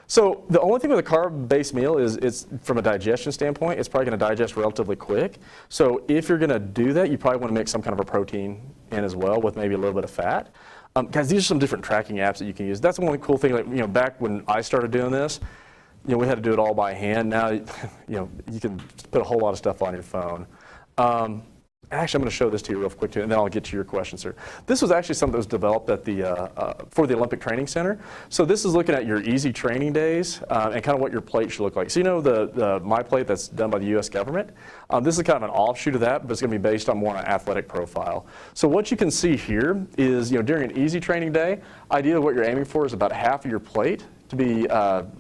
So the only thing with a carb-based meal is it's from a digestion standpoint, it's probably going to digest relatively quick. So if you're going to do that, you probably want to mix some kind of a protein in as well with maybe a little bit of fat. Guys, these are some different tracking apps that you can use. That's one cool thing. Like, back when I started doing this, we had to do it all by hand. Now, you can put a whole lot of stuff on your phone. Actually, I'm going to show this to you real quick, too, and then I'll get to your question, sir. This was actually something that was developed at for the Olympic Training Center. So this is looking at your easy training days and kind of what your plate should look like. So the My Plate that's done by the U.S. government, this is kind of an offshoot of that, but it's going to be based on more on an athletic profile. So what you can see here is, during an easy training day, ideally what you're aiming for is about half of your plate to be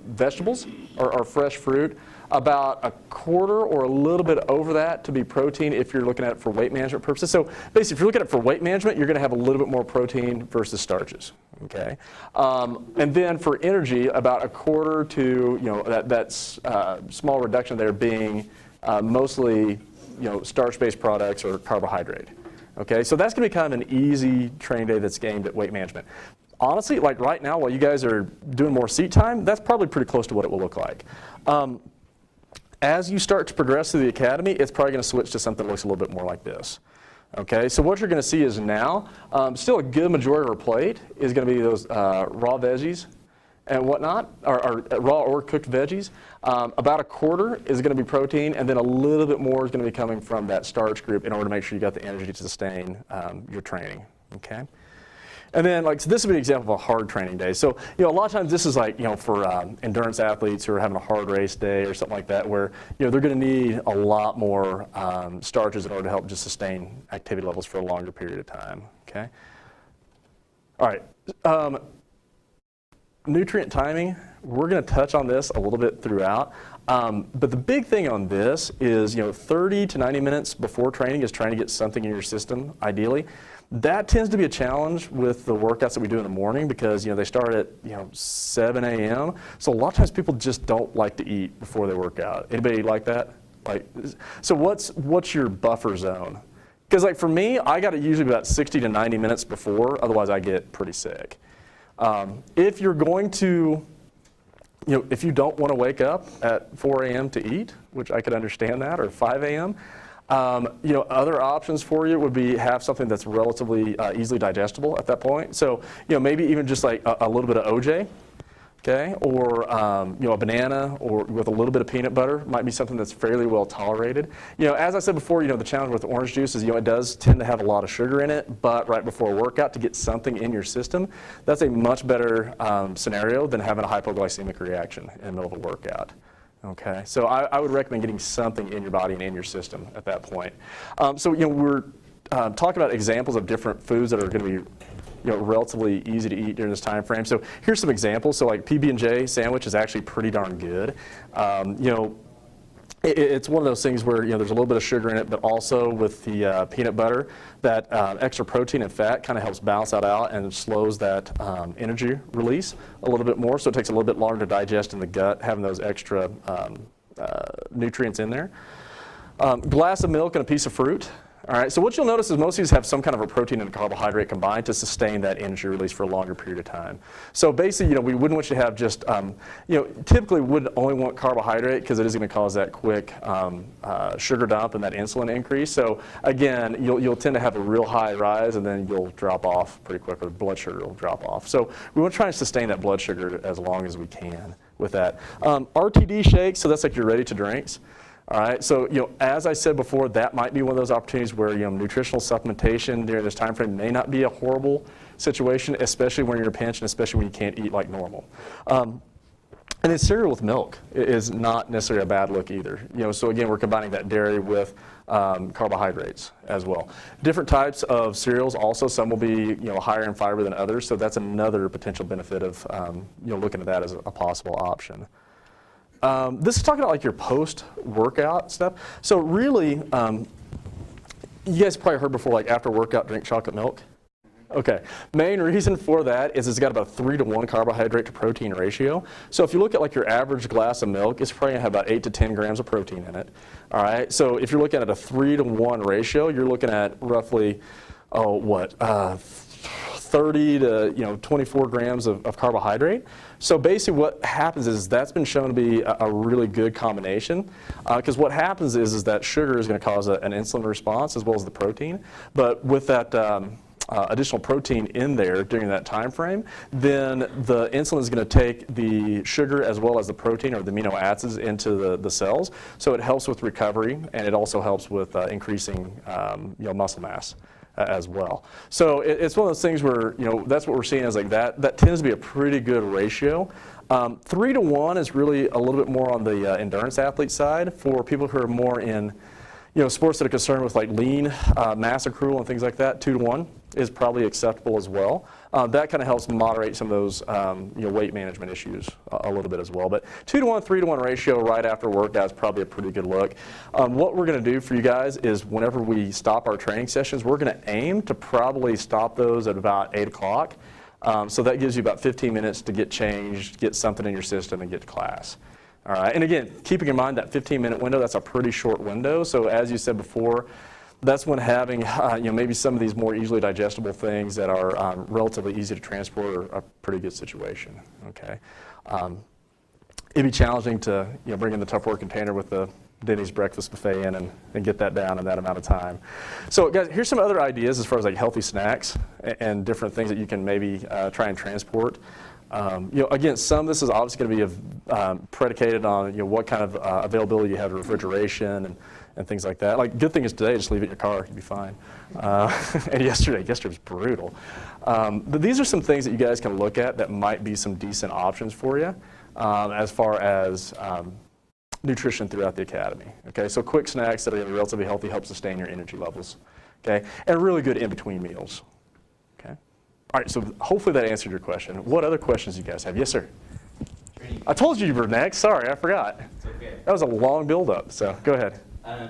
vegetables or fresh fruit, about a quarter or a little bit over that to be protein if you're looking at it for weight management purposes. So basically, if you're looking at it for weight management, you're going to have a little bit more protein versus starches. Okay, and then for energy, about a quarter to that's small reduction there being mostly starch-based products or carbohydrate. Okay, so that's going to be kind of an easy training day that's aimed at weight management. Honestly, like right now, while you guys are doing more seat time, that's probably pretty close to what it will look like. As you start to progress through the academy, it's probably going to switch to something that looks a little bit more like this. Okay, so what you're going to see is now, still a good majority of our plate is going to be those raw veggies and whatnot, or raw or cooked veggies. About a quarter is going to be protein, and then a little bit more is going to be coming from that starch group in order to make sure you got the energy to sustain your training. Okay. And then, so this would be an example of a hard training day. So, a lot of times this is for endurance athletes who are having a hard race day or something like that, where, they're going to need a lot more starches in order to help just sustain activity levels for a longer period of time, okay? All right, nutrient timing, we're going to touch on this a little bit throughout. But the big thing on this is, 30 to 90 minutes before training is trying to get something in your system, ideally. That tends to be a challenge with the workouts that we do in the morning because, they start at, 7 a.m. So a lot of times people just don't like to eat before they work out. Anybody like that? So what's your buffer zone? Because for me, I got it usually about 60 to 90 minutes before, otherwise I get pretty sick. If you're going to, if you don't want to wake up at 4 a.m. to eat, which I could understand that, or 5 a.m., other options for you would be have something that's relatively easily digestible at that point. So, maybe even just a little bit of OJ, okay, or a banana, or with a little bit of peanut butter might be something that's fairly well tolerated. As I said before, the challenge with orange juice is, it does tend to have a lot of sugar in it, but right before a workout to get something in your system, that's a much better scenario than having a hypoglycemic reaction in the middle of a workout. Okay, so I would recommend getting something in your body and in your system at that point. So we're talking about examples of different foods that are going to be relatively easy to eat during this time frame. So here's some examples. So PB&J sandwich is actually pretty darn good. It's one of those things where there's a little bit of sugar in it, but also with the peanut butter, that extra protein and fat kind of helps balance that out and slows that energy release a little bit more. So it takes a little bit longer to digest in the gut, having those extra nutrients in there. Glass of milk and a piece of fruit. All right, so what you'll notice is most of these have some kind of a protein and a carbohydrate combined to sustain that energy release for a longer period of time. So basically, we wouldn't want you to have just, typically would only want carbohydrate because it is going to cause that quick sugar dump and that insulin increase. So again, you'll tend to have a real high rise and then you'll drop off pretty quickly. Blood sugar will drop off. So we want to try and sustain that blood sugar as long as we can with that. RTD shakes, so that's your ready to drinks. All right, so as I said before, that might be one of those opportunities where nutritional supplementation during this time frame may not be a horrible situation, especially when you're in a pinch and especially when you can't eat like normal. And then cereal with milk is not necessarily a bad look either. So again, we're combining that dairy with carbohydrates as well. Different types of cereals also, some will be higher in fiber than others, so that's another potential benefit of looking at that as a possible option. This is talking about your post-workout stuff. So really, you guys probably heard before, after workout, drink chocolate milk. Okay, main reason for that is it's got about a 3-to-1 carbohydrate to protein ratio. So if you look at your average glass of milk, it's probably gonna have about 8 to 10 grams of protein in it. All right, so if you're looking at a 3-to-1 ratio, you're looking at roughly, 30 to 24 grams of carbohydrate. So basically what happens is that's been shown to be a really good combination, because what happens is that sugar is going to cause an insulin response as well as the protein. But with that additional protein in there during that time frame, then the insulin is going to take the sugar as well as the protein or the amino acids into the cells. So it helps with recovery, and it also helps with increasing muscle mass as well. So it's one of those things where that's what we're seeing is like that tends to be a pretty good ratio. 3 to 1 is really a little bit more on the endurance athlete side. For people who are more in sports that are concerned with like lean mass accrual and things like that, 2 to 1 is probably acceptable as well. That kind of helps moderate some of those weight management issues a little bit as well. But 2 to 1, 3 to 1 ratio right after workout is probably a pretty good look. What we're going to do for you guys is whenever we stop our training sessions, we're going to aim to probably stop those at about 8 o'clock. So that gives you about 15 minutes to get changed, get something in your system, and get to class. All right, and again, keeping in mind that 15-minute window, that's a pretty short window. So as you said before, that's when having maybe some of these more easily digestible things that are relatively easy to transport are a pretty good situation. Okay, it'd be challenging to bring in the tough work container with the Denny's breakfast buffet in and get that down in that amount of time. So guys, here's some other ideas as far as like healthy snacks and different things that you can maybe try and transport. Again, some of this is obviously going to be predicated on what kind of availability you have to refrigeration and things like that. Like, good thing is today, just leave it in your car, you'll be fine. And yesterday was brutal. But these are some things that you guys can look at that might be some decent options for you as far as nutrition throughout the academy. Okay, so quick snacks that are relatively healthy help sustain your energy levels. Okay, and really good in between meals. Okay, all right. So hopefully that answered your question. What other questions do you guys have? Yes, sir. I told you were next. Sorry, I forgot. It's okay. That was a long build-up. So go ahead.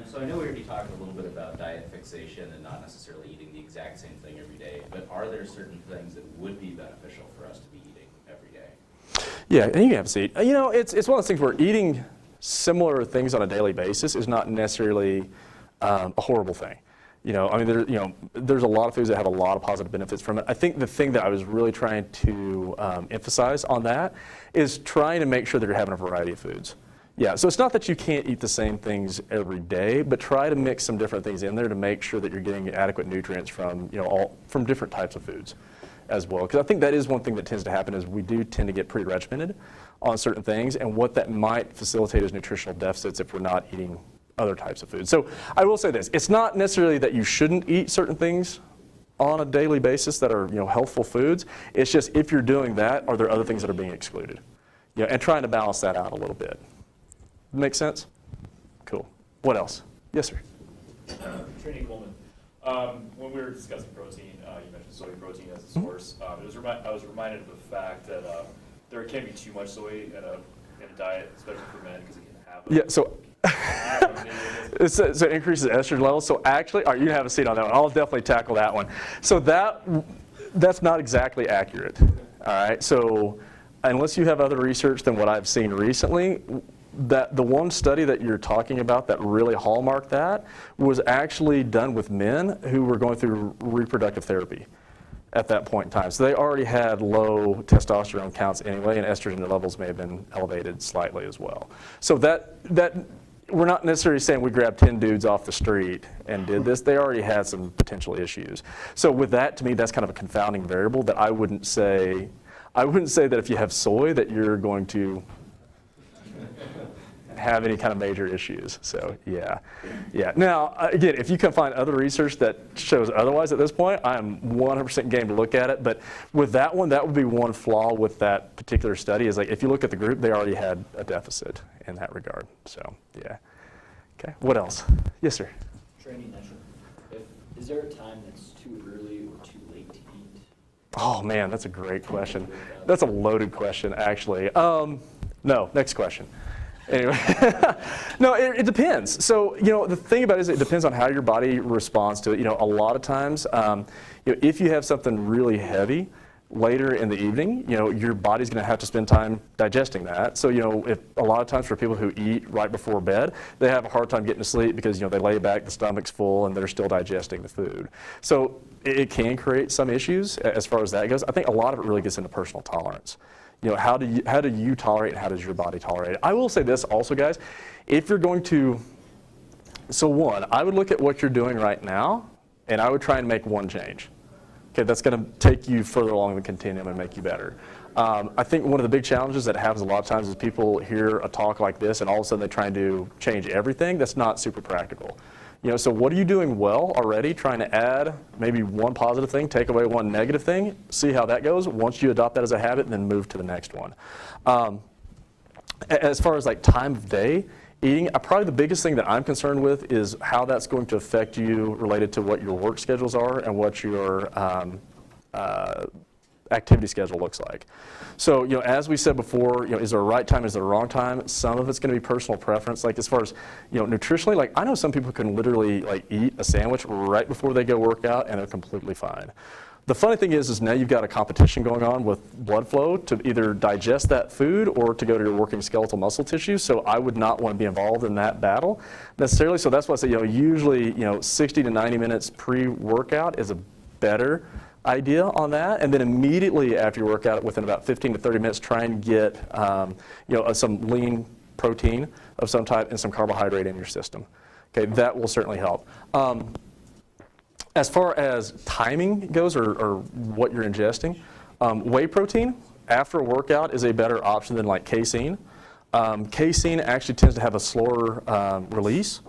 So I know we already talked a little bit about diet fixation and not necessarily eating the exact same thing every day, but are there certain things that would be beneficial for us to be eating every day? Yeah, and you can have a seat. It's one of those things where eating similar things on a daily basis is not necessarily a horrible thing. There's a lot of foods that have a lot of positive benefits from it. I think the thing that I was really trying to emphasize on that is trying to make sure that you're having a variety of foods. Yeah, so it's not that you can't eat the same things every day, but try to mix some different things in there to make sure that you're getting adequate nutrients from from different types of foods as well. Because I think that is one thing that tends to happen is we do tend to get pretty regimented on certain things, and what that might facilitate is nutritional deficits if we're not eating other types of foods. So I will say this, it's not necessarily that you shouldn't eat certain things on a daily basis that are healthful foods. It's just if you're doing that, are there other things that are being excluded? And trying to balance that out a little bit. Make sense? Cool. What else? Yes, sir. Trini Coleman. When we were discussing protein, you mentioned soy protein as a source. I was reminded of the fact that there can be too much soy in a diet, especially for men, because it can have Yeah, so so it increases estrogen levels. So actually, all right, you can have a seat on that one. I'll definitely tackle that one. So that's not exactly accurate. All right. So unless you have other research than what I've seen recently, that the one study that you're talking about that really hallmarked that was actually done with men who were going through reproductive therapy at that point in time. So they already had low testosterone counts anyway, and estrogen levels may have been elevated slightly as well. So that we're not necessarily saying we grabbed 10 dudes off the street and did this. They already had some potential issues. So with that, to me, that's kind of a confounding variable that I wouldn't say that if you have soy that you're going to have any kind of major issues. So yeah. Now, again, if you can find other research that shows otherwise at this point, I'm 100% game to look at it. But with that one, that would be one flaw with that particular study is like if you look at the group, they already had a deficit in that regard. So yeah. Okay. What else? Yes, sir. Training natural. Is there a time that's too early or too late to eat? Oh man, that's a great question. That's a loaded question, actually. No. Next question. Anyway, no, it depends. So, the thing about it is it depends on how your body responds to it. A lot of times, if you have something really heavy, later in the evening, your body's going to have to spend time digesting that. So, if a lot of times for people who eat right before bed, they have a hard time getting to sleep because, they lay back, the stomach's full, and they're still digesting the food. So it can create some issues as far as that goes. I think a lot of it really gets into personal tolerance. How do you tolerate, and how does your body tolerate it? I will say this also, guys, if you're going to, so one, I would look at what you're doing right now, and I would try and make one change. Okay, that's going to take you further along the continuum and make you better. I think one of the big challenges that happens a lot of times is people hear a talk like this and all of a sudden they try and change everything. That's not super practical. So what are you doing well already? Trying to add maybe one positive thing, take away one negative thing, see how that goes. Once you adopt that as a habit, then move to the next one. As far as like time of day, eating, probably the biggest thing that I'm concerned with is how that's going to affect you related to what your work schedules are and what your activity schedule looks like. So, as we said before, is there a right time, is there a wrong time? Some of it's going to be personal preference. Like as far as, nutritionally, like I know some people can literally like eat a sandwich right before they go work out and they're completely fine. The funny thing is now you've got a competition going on with blood flow to either digest that food or to go to your working skeletal muscle tissue. So I would not want to be involved in that battle necessarily. So that's why I say, usually, 60 to 90 minutes pre-workout is a better idea on that. And then immediately after your workout, within about 15 to 30 minutes, try and get, some lean protein of some type and some carbohydrate in your system. Okay, that will certainly help. As far as timing goes or what you're ingesting, whey protein after a workout is a better option than like casein. Casein actually tends to have a slower release.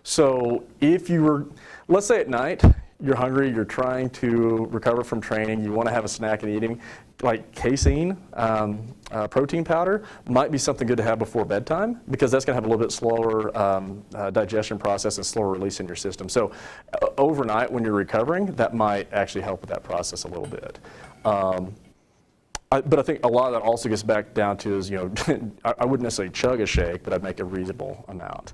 So if you were, let's say at night, you're hungry, you're trying to recover from training, you want to have a snack and eating, like casein protein powder might be something good to have before bedtime because that's going to have a little bit slower digestion process and slower release in your system. So overnight when you're recovering, that might actually help with that process a little bit. But I think a lot of that also gets back down to is, I wouldn't necessarily chug a shake, but I'd make a reasonable amount.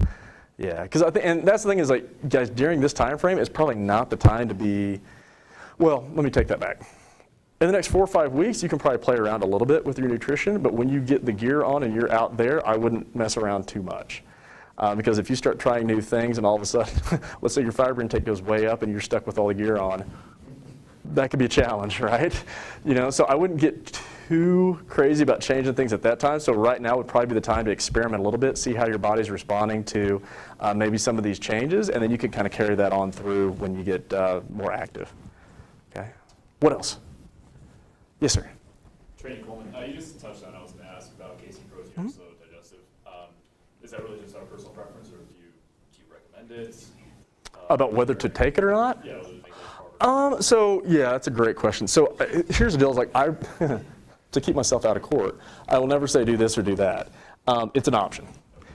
Yeah, because I think, and that's the thing is like, guys, during this time frame, it's probably not the time to be, well, let me take that back. In the next 4 or 5 weeks, you can probably play around a little bit with your nutrition, but when you get the gear on and you're out there, I wouldn't mess around too much. Because if you start trying new things and all of a sudden, let's say your fiber intake goes way up and you're stuck with all the gear on, that could be a challenge, right? So I wouldn't get too crazy about changing things at that time. So right now would probably be the time to experiment a little bit, see how your body's responding to maybe some of these changes, and then you can kind of carry that on through when you get more active. Okay. What else? Yes, sir. Training Coleman, you just touched on, I was going to ask about casein protein, so digestive. Is that really just our personal preference, or do you recommend it? About whether to take it or not? Yeah, whether to take it. So yeah, that's a great question. So here's the deal: is like to keep myself out of court, I will never say do this or do that. It's an option.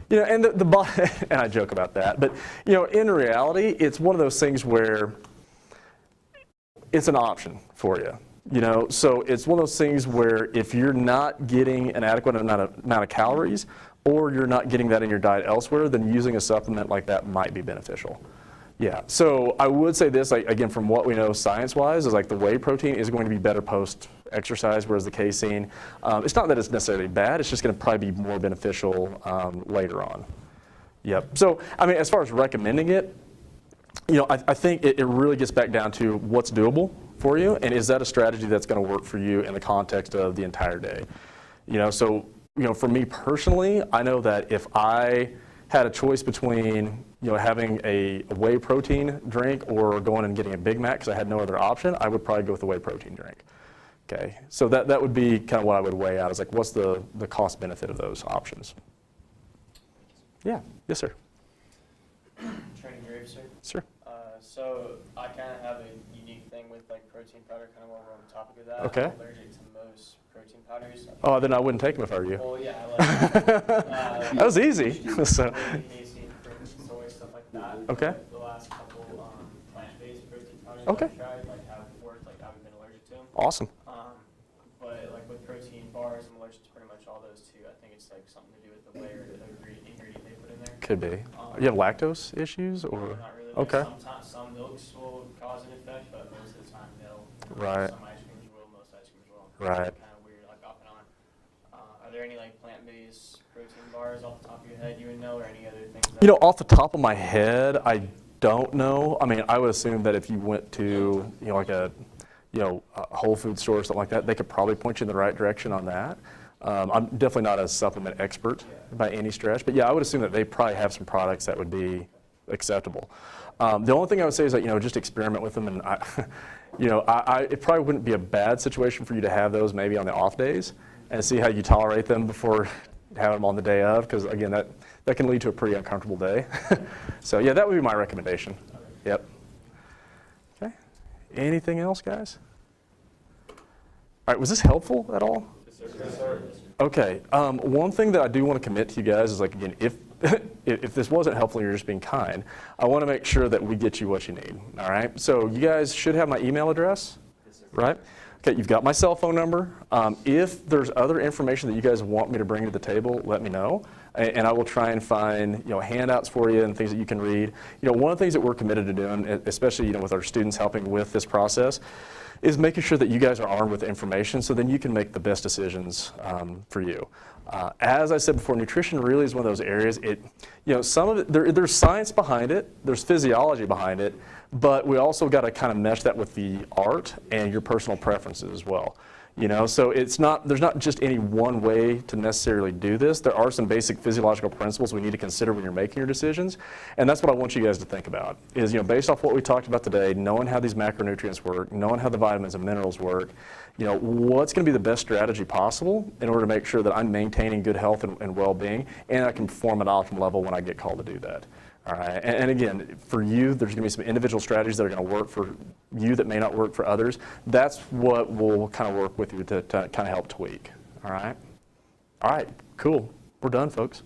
And the body, and I joke about that, but in reality, it's one of those things where it's an option for you. So it's one of those things where if you're not getting an adequate amount of calories, or you're not getting that in your diet elsewhere, then using a supplement like that might be beneficial. Yeah, so I would say this, like, again, from what we know science-wise, is like the whey protein is going to be better post-exercise, whereas the casein, it's not that it's necessarily bad, it's just going to probably be more beneficial later on. Yep. So, I mean, as far as recommending it, I think it really gets back down to what's doable for you, and is that a strategy that's going to work for you in the context of the entire day? So, for me personally, I know that if I had a choice between, having a whey protein drink or going and getting a Big Mac because I had no other option, I would probably go with the whey protein drink. Okay, so that would be kind of what I would weigh out, is like, what's the cost benefit of those options? Yeah, yes, sir. Training grave, sir. Sure. So I kind of have a unique thing with like protein powder, kind of while we're on the topic of that. Okay. I'm allergic to most protein powders. Oh, then I wouldn't take them if I were you. Well, yeah, I That was easy. So, casein, soy, stuff like that. Okay. But the last couple plant-based protein powders Okay. I've tried, like, have worked, like, I haven't been allergic to them. awesome. But like with protein bars, I'm allergic to pretty much all those too. I think it's like something to do with the whey or the ingredient they put in there. Could be. You have lactose issues, or? Not really. Okay. Sometimes some milks will cause an effect, but most of the time they'll. Right. Some ice creams will, most ice creams will. Right. Kind of weird, like off and on. Are there any like plant-based protein bars off the top of your head you would know, or any other things? You know, off the top of my head, I don't know. I mean, I would assume that if you went to, like a Whole Food store or something like that, they could probably point you in the right direction on that. I'm definitely not a supplement expert by any stretch, but yeah, I would assume that they probably have some products that would be acceptable. The only thing I would say is that, just experiment with them, and it probably wouldn't be a bad situation for you to have those maybe on the off days and see how you tolerate them before having them on the day of, because again, that can lead to a pretty uncomfortable day. So yeah, that would be my recommendation. Yep. Okay. Anything else, guys? All right, was this helpful at all? Yes, sir. Okay. One thing that I do want to commit to you guys is, like, again, if this wasn't helpful and you're just being kind, I want to make sure that we get you what you need. All right. So you guys should have my email address, right? Okay. You've got my cell phone number. If there's other information that you guys want me to bring to the table, let me know, and I will try and find handouts for you and things that you can read. One of the things that we're committed to doing, especially with our students helping with this process, is making sure that you guys are armed with information so then you can make the best decisions for you. As I said before, nutrition really is one of those areas. Some of it, there's science behind it, there's physiology behind it, but we also got to kind of mesh that with the art and your personal preferences as well. So there's not just any one way to necessarily do this. There are some basic physiological principles we need to consider when you're making your decisions, and that's what I want you guys to think about. Is based off what we talked about today, knowing how these macronutrients work, knowing how the vitamins and minerals work, what's going to be the best strategy possible in order to make sure that I'm maintaining good health and well-being, and I can perform at optimal level when I get called to do that. All right, and again, for you, there's going to be some individual strategies that are going to work for you that may not work for others. That's what we'll kind of work with you to kind of help tweak. All right, cool. We're done, folks.